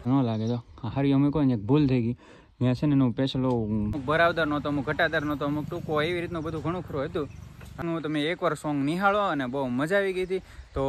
ન લાગે તો હારી અમે કોઈ એક ભૂલ થઈ ગઈ ત્યાં છે ને એનું પેશલો બરાબર નહોતો, અમુક ઘટાદાર નહોતો, અમુક ટૂંકો એવી રીતનું બધું ઘણું ખરું હતું. અને તમે એકવાર સોંગ નિહાળો અને બહુ મજા આવી ગઈ હતી. તો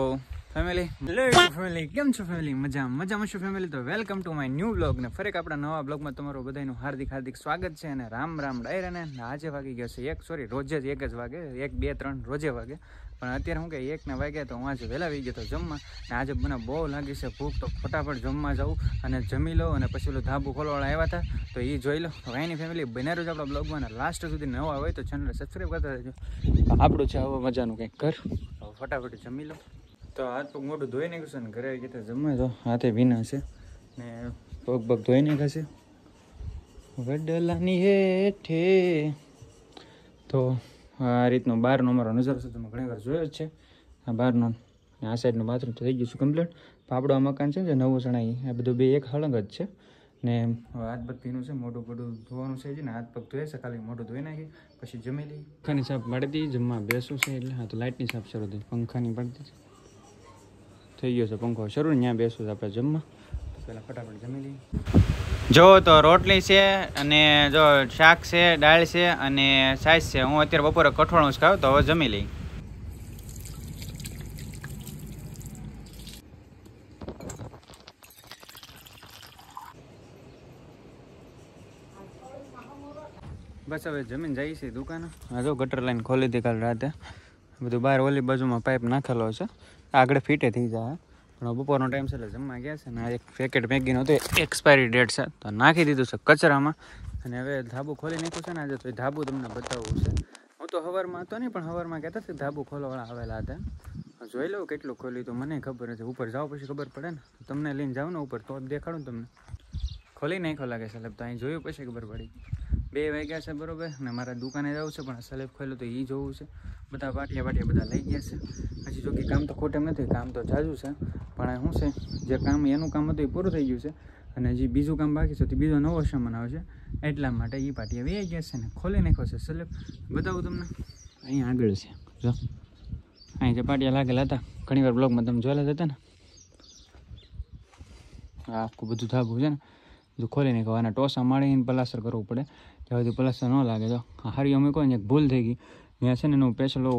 ફેમિલી કેમ છો ફેમિલી? મજામાં છો ફેમિલી? તો welcome to my new blog ને ફરી આપણા નવા બ્લોગમાં તમારું બધાનું હાર્દિક સ્વાગત છે. અને રામ ડાયરાને આજે વાગી ગયો છે રોજે જ 1 જ વાગે, 1, 2, 3 રોજે વાગે. પણ અત્યારે હું કે 1 ને વાગ્યા તો હું આજે વહેલા આવી ગયો તો જમવા. ને આજે મને બહુ લાગી છે ભૂખ, તો ફટાફટ જમવા જાઉં અને જમી લો. અને પછી ઓલું ધાબુ ખોલવાવાળા આવ્યા હતા તો એ જોઈ લો. તો એની ફેમિલી બનાવ્યું છે આપણા બ્લોગમાં, અને લાસ્ટ સુધી નવા હોય તો ચેનલ સબસ્ક્રાઈબ કરતા રહેજો. આપણું છે હવે મજાનું કંઈક કર, ફટાફટ જમી લો. તો હાથ પગ મોઢું ધોઈ નાખ્યું છે ને ઘરે આવી ગયા જમવા. તો હાથે ભીના છે ને પગ ધોઈ નાખ્યા છે વડલાની હેઠે. તો આ રીતનો બહારનો અમારો નજારો છે, તમે ઘણી વાર જોયો જ છે. આ બહારનો આ સાઈડનું બાથરૂમ તો થઈ ગયું છે કમ્પ્લીટ. પાપડો આ મકાન છે જે નવું ચણાઈ, આ બધું બે એક હળંગ જ છે. ને હાથ પગ ભીનું છે, મોઢું ધોવાનું છે ને હાથ પગ ધોય છે, ખાલી મોઢું ધોઈ નાખી પછી જમી લઈ. પંખાની સાપ પાડી જમવા બેસવું છે એટલે. હા તો લાઇટની સાપ શરૂ થઈ, પંખાની પાડી થઈ ગયો છે પંખો શરૂ ને ત્યાં બેસવું છે આપણે જમવા. પહેલાં ફટાફટ જમી લઈએ. જો તો રોટલી છે અને જો શાક છે, દાળ છે અને છાશ છે. હું અત્યારે બપોરે કઠોળું જ ખાઉં, તો હવે જમી લઈ. બસ હવે જમીન જઈએ છીએ દુકાને. હા જો ગટર લાઈન ખોલી હતી કાલ રાતે, બધું બહાર ઓલી બાજુમાં પાઇપ નાખેલો છે, આગળ ફીટે થઈ જાય. પણ બપોરનો ટાઈમ છે એટલે જમવા ગયા છે ને એક પેકેટ મેગીનું હતું, એક્સપાયરી ડેટ છે તો નાખી દીધું છે કચરામાં. અને હવે ધાબુ ખોલી નાખ્યું છે ને આજે, તો એ ધાબુ તમને બતાવવું છે. હું તો સવારમાં હતો નહીં, પણ સવારમાં કહેતા હતા ધાબુ ખોલવાવાળા આવેલા હતા. જોઈ લઉં કેટલું ખોલ્યું તો મને ખબર નથી. ઉપર જાઓ પછી ખબર પડે ને, તમને લઈને જાઉં ને ઉપર તો દેખાડું તમને. ખોલી નાખો લાગે સ્લેબ, તો અહીં જોયું પછી ખબર પડી. 2 વાગ્યા છે બરોબર, ને મારા દુકાને જવું છે પણ સ્લેબ ખોલ્યું તો એ જોવું છે. બધા પાટિયા બધા લઈ ગયા છે. હજી જો કે કામ તો ખોટેમ નથી, કામ તો જાજુ છે. પણ શું છે, જે કામ એનું કામ હતું એ પૂરું થઈ ગયું છે. અને જે બીજું કામ બાકી છે તે બીજો નવો સામાન આવશે, એટલા માટે એ પાટિયા વે ગયા છે ને ખોલી નાખ્યો છે સ્લેબ. બતાવું તમને, અહીંયા આગળ છે જો, અહીં જે પાટિયા લાગેલા હતા ઘણી વાર બ્લોગમાં તમે જોયેલા હતા ને, આ આખું બધું ધાબું છે ને બધું ખોલી નાખ્યો. આના ટોસા માળીને પ્લાસ્ટર કરવું પડે, ત્યાં સુધી પ્લાસ્ટર ન લાગે. તો હારી અમે કોઈ એક ભૂલ થઈ ગઈ. ત્યાં છે ને એનું પેશલો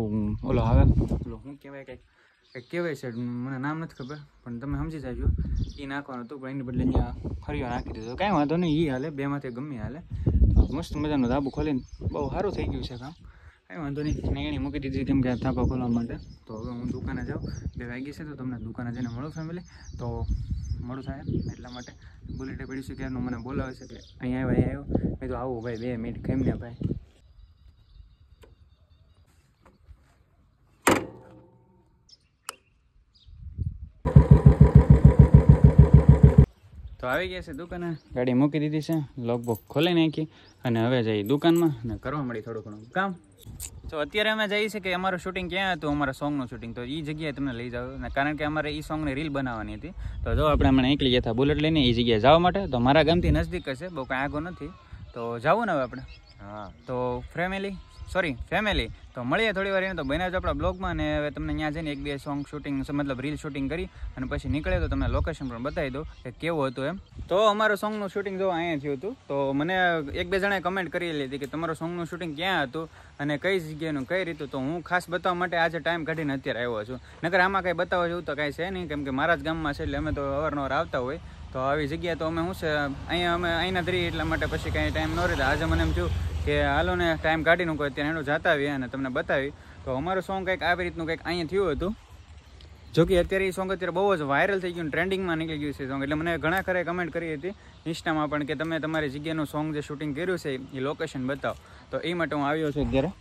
ઓલો આવે, ઓલો શું કહેવાય, કંઈક કહેવાય છે, મને નામ નથી ખબર, પણ તમે સમજી જાજો. એ નાખવાનું હતું પણ એની બદલે અહીંયા હરિયો નાખી દીધો. કાંઈ વાંધો નહીં, એ હાલે, બેમાંથી ગમે હાલે. મસ્ત મજાનું ધાબુ ખોલીને બહુ સારું થઈ ગયું છે કામ, કાંઈ વાંધો નહીં. ને એની મૂકી દીધી કેમ કે ધાબા ખોલવા માટે. તો હવે હું દુકાને જાઉં, 2 વાગી છે તો તમને દુકાને જઈને મળું ફેમિલી. તો મળું થાય એટલા માટે બુલેટે પડીશું ક્યારનું મને બોલાવે છે કે અહીંયા આવ્યો. મેં તો આવું ભાઈ 2 મિનિટ કેમ ને ભાઈ. તો આવી ગયા છે દુકાને, ગાડી મૂકી દીધી છે, લોકબોક ખોલી નાખી અને હવે જઈ દુકાનમાં ને કરવા મળી થોડું ઘણું કામ. તો અત્યારે અમે જઈએ છીએ કે અમારું શૂટિંગ ક્યાં હતું, અમારા સોંગનું શૂટિંગ, તો એ જગ્યાએ તમને લઈ જાવ. કારણ કે અમારે એ સોંગની રીલ બનાવવાની હતી. તો જો આપણે હમણાં નીકળી ગયા હતા બુલેટ લઈને એ જગ્યાએ જવા માટે. તો મારા ગામથી નજદીક હશે, બહુ કાંઈ આગો નથી. તો જવું ને હવે આપણે. હા તો ફેમિલી તો મળીએ થોડી વાર એને. તો બન્યા જ આપણા બ્લોગમાં. અને હવે તમને ત્યાં જઈને 1-2 સોંગ શૂટિંગ મતલબ રીલ શૂટિંગ કરી અને પછી નીકળે તો તમને લોકેશન પણ બતાવી દઉં કે કેવું હતું એમ. તો અમારું સોંગનું શૂટિંગ જો અહીંયા થયું હતું. તો મને 1-2 જણાએ કમેન્ટ કરેલી હતી કે તમારું સોંગનું શૂટિંગ ક્યાં હતું અને કઈ જગ્યાનું કઈ રીતું. તો હું ખાસ બતાવવા માટે આજે ટાઈમ કાઢીને અત્યારે આવ્યો છું. નકર આમાં કંઈ બતાવવા જેવું તો કાંઈ છે નહીં, કેમ કે મારા જ ગામમાં છે એટલે અમે તો અવારનવાર આવતા હોય. તો આવી જગ્યાએ તો અમે શું છે અહીંયા અમે અહીંના ધરી, એટલા માટે પછી કાંઈ ટાઈમ ન રહેતા. આજે મને એમ થયું કે હાલો ને ટાઈમ કાઢીને કોઈ અત્યારે એનું જતા આવીએ અને તમને બતાવી. તો અમારું સોંગ કંઈક આવી રીતનું કંઈક અહીંયા થયું હતું. જોકે અત્યારે એ સોંગ અત્યારે બહુ જ વાયરલ થઈ ગયું, ટ્રેન્ડિંગમાં નીકળી ગયું છે સોંગ. એટલે મને ઘણા ખરા કમેન્ટ કરી હતી ઇન્સ્ટામાં પણ કે તમે તમારી જગ્યાનું સોંગ જે શૂટિંગ કર્યું છે એ લોકેશન બતાવો. તો એ માટે હું આવ્યો છું અત્યારે.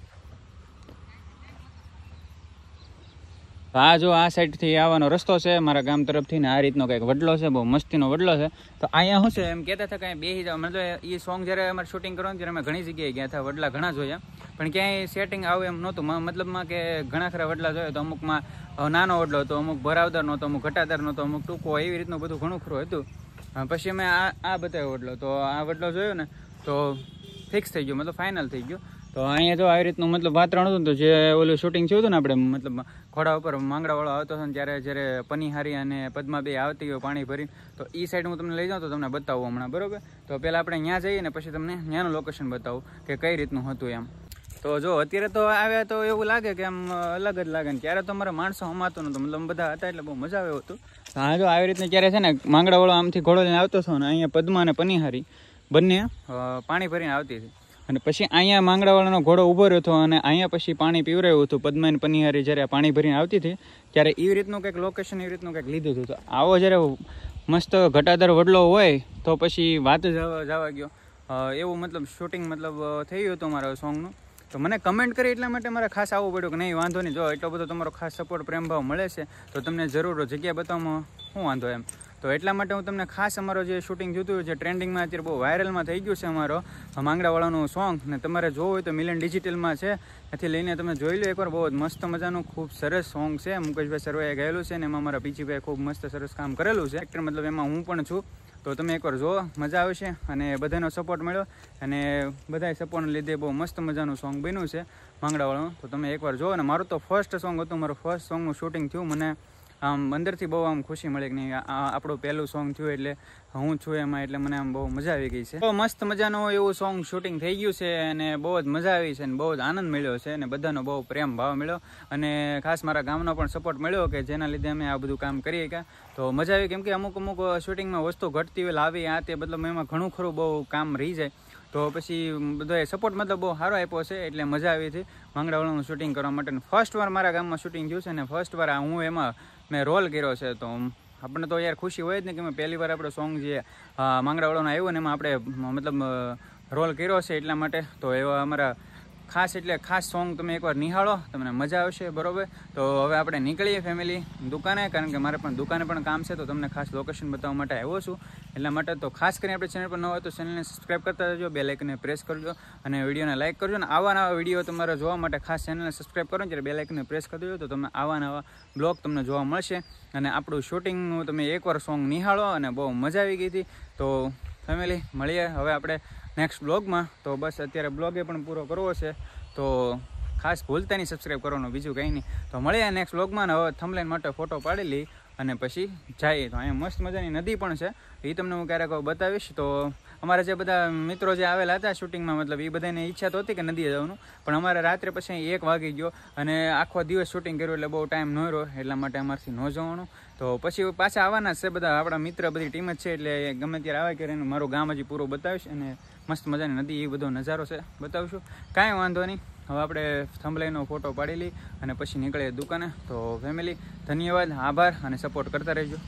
આ જો આ સાઈડથી આવવાનો રસ્તો છે મારા ગામ તરફથી ને આ રીતનો કંઈક વડલો છે, બહુ મસ્તીનો વડલો છે. તો અહીંયા શું છે એમ કહેતા હતા કાંઈ બેસી જાવ. મતલબ એ સોંગ જ્યારે અમારે શૂટિંગ કરવાનું ત્યારે અમે ઘણી જગ્યાએ ગયા હતા, વડલા ઘણા જોયા, પણ ક્યાંય સેટિંગ આવે એમ નહોતું. મતલબમાં કે ઘણા ખરા વડલા જોયા તો અમુકમાં નાનો વડલો હતો, અમુક ભરાવદાર નહોતો, અમુક ઘટાદાર નહોતો, અમુક ટૂંકો, એવી રીતનું બધું ઘણું ખરું હતું. પછી અમે આ બતાવ્યો વડલો. તો આ વડલો જોયો ને તો ફિક્સ થઈ ગયો, મતલબ ફાઇનલ થઈ ગયો. તો અહીંયા જો આવી રીતનું મતલબ વાતાવરણ હતું. તો જે ઓલું શૂટિંગ થયું હતું ને આપણે મતલબ ઘોડા ઉપર માંગડાવાળો આવતો હતો ને ત્યારે જ્યારે પનીહારી અને પદ્મા બે આવતી હોય પાણી ભરી, તો એ સાઈડ હું તમને લઈ જાઉં તો તમને બતાવું હમણાં, બરોબર? તો પહેલાં આપણે ત્યાં જઈએ ને પછી તમને ત્યાંનું લોકેશન બતાવું કે કઈ રીતનું હતું એમ. તો જો અત્યારે તો આવ્યા તો એવું લાગે કે આમ અલગ જ લાગે ને ત્યારે તો અમારા માણસો હમાતું નહોતું, મતલબ બધા હતા એટલે બહુ મજા આવે હતું. હા જો આવી રીતના ક્યારે છે ને માંગડાવાળો આમથી ઘોડો લઈને આવતો હતો ને અહીંયા પદ્મા અને પનીહારી બંને પાણી ભરીને આવતી હતી. અને પછી અહીંયા માંગડાવાળાનો ઘોડો ઊભો રહ્યો હતો અને અહીંયા પછી પાણી પીવરાયું હતું. પદ્મા અને પનીહારી જ્યારે પાણી ભરીને આવતી હતી ત્યારે એવી રીતનું કંઈક લોકેશન એવી રીતનું કંઈક લીધું હતું. તો આવો જ્યારે મસ્ત ઘટાદાર વડલો હોય તો પછી વાત જવા ગયો એવું મતલબ શૂટિંગ મતલબ થઈ ગયું હતું મારા સોંગનું. તો મને કમેન્ટ કરી એટલા માટે મારે ખાસ આવવું પડ્યું કે નહીં વાંધો નહીં, જો એટલો બધો તમારો ખાસ સપોર્ટ પ્રેમ ભાવ મળે છે તો તમને જરૂર જગ્યા બતાવવામાં શું વાંધો એમ. તો એટલા માટે હું તમને ખાસ અમારો જે શૂટિંગ જોતું જે ટ્રેન્ડિંગમાં અત્યારે બહુ વાયરલમાં થઈ ગયું છે અમારો માંગડાવાળાનું સોંગ, ને તમારે જોવું હોય તો મિલન ડિજિટલમાં છે, એથી લઈને તમે જોઈ લો એકવાર. બહુ જ મસ્ત મજાનું ખૂબ સરસ સોંગ છે, મુકેશભાઈ સર્વેએ ગાયેલું છે ને એમાં મારા પીચીભાઈ ખૂબ મસ્ત સરસ કામ કરેલું છે. એક્ટર મતલબ એમાં હું પણ છું. તો તમે એકવાર જુઓ, મજા આવશે. અને બધાનો સપોર્ટ મળ્યો અને બધાએ સપોર્ટને લીધે બહુ મસ્ત મજાનું સોંગ બન્યું છે માંગડાવાળાનું. તો તમે એકવાર જુઓ. અને મારું તો ફર્સ્ટ સોંગ હતું, મારું ફર્સ્ટ સોંગનું શૂટિંગ થયું. મને આમ અંદરથી બહુ આમ ખુશી મળી કે નહીં આપણું પહેલું સોંગ થયું એટલે હું છું એમાં, એટલે મને આમ બહુ મજા આવી ગઈ છે. બહુ મસ્ત મજાનું એવું સોંગ શૂટિંગ થઈ ગયું છે અને બહુ જ મજા આવી છે અને બહુ જ આનંદ મળ્યો છે અને બધાનો બહુ પ્રેમ ભાવ મળ્યો અને ખાસ મારા ગામનો પણ સપોર્ટ મળ્યો કે જેના લીધે અમે આ બધું કામ કરીએ કે. તો મજા આવી, કેમ કે અમુક શૂટિંગમાં વસ્તુ ઘટતી હોય લાવી આ તે મતલબ એમાં ઘણું ખરું બહુ કામ રહી જાય. તો પછી બધાએ સપોર્ટ મતલબ બહુ સારો આપ્યો છે એટલે મજા આવી હતી માંગડાવાળાનું શૂટિંગ કરવા માટે. ફર્સ્ટ વાર મારા ગામમાં શૂટિંગ થયું છે અને ફર્સ્ટ વાર હું એમાં મેં રોલ કર્યો છે. તો આપણને તો યાર ખુશી હોય જ ને કે મેં પહેલી વાર આપણો સોંગ જે માંગડાવાળાનો આવ્યો ને એમાં આપણે મતલબ રોલ કર્યો છે એટલા માટે. તો એવા અમારા ખાસ એટલે ખાસ સોંગ તમે એકવાર નિહાળો, તમને મજા આવશે, બરોબર? તો હવે આપણે નીકળીએ ફેમિલી દુકાને, કારણ કે મારે પણ દુકાને પણ કામ છે. તો તમને ખાસ લોકેશન બતાવવા માટે આવ્યો છું એટલા માટે. તો ખાસ કરીને આપણે ચેનલ પર ન હોય તો ચેનલને સબસ્ક્રાઈબ કરતા રહેજો, બેલ આઇકનને પ્રેસ કરજો અને વિડીયોને લાઇક કરજો. અને આવા નવા વિડીયો તમારે જોવા માટે ખાસ ચેનલને સબસ્ક્રાઈબ કરો, જ્યારે બેલ આઇકનને પ્રેસ કરી દેજો તો તમને આવા નવા બ્લોગ તમને જોવા મળશે. અને આપણું શૂટિંગનું તમે એકવાર સોંગ નિહાળો અને બહુ મજા આવી ગઈ હતી. તો ફેમિલી મળીએ હવે આપણે નેક્સ્ટ બ્લોગમાં. તો બસ અત્યારે બ્લોગે પણ પૂરો કરવો છે, તો ખાસ ભૂલતા નહીં સબસ્ક્રાઈબ કરવાનું, બીજું કંઈ નહીં. તો મળીએ નેક્સ્ટ બ્લોગમાં. હવે થંબનેલ માટે ફોટો પાડી લઈ અને પછી જઈએ. તો અહીંયા મસ્ત મજાની નદી પણ છે, એ તમને હું ક્યારેક બતાવીશ. તો અમારા જે બધા મિત્રો જે આવેલા હતા શૂટિંગમાં, મતલબ એ બધાને ઈચ્છા તો હતી કે નદીએ જવાનું, પણ અમારે રાત્રે પછી 1 વાગી ગયો અને આખો દિવસ શૂટિંગ કર્યું એટલે બહુ ટાઈમ ન રહ્યો, એટલા માટે અમારથી ન જવાનું. તો પછી પાછા આવવાના છે બધા આપણા મિત્ર, બધી ટીમ જ છે, એટલે ગમે ત્યારે આવે ત્યારે મારું ગામ હજી પૂરું બતાવીશ અને મસ્ત મજાની નદી એ બધો નજારો છે બતાવીશું. કાંઈ વાંધો નહીં. હવે આપણે થંબનેલનો ફોટો પાડી લઈ અને પછી નીકળીએ દુકાને. તો ફેમિલી ધન્યવાદ, આભાર અને સપોર્ટ કરતા રહેજો.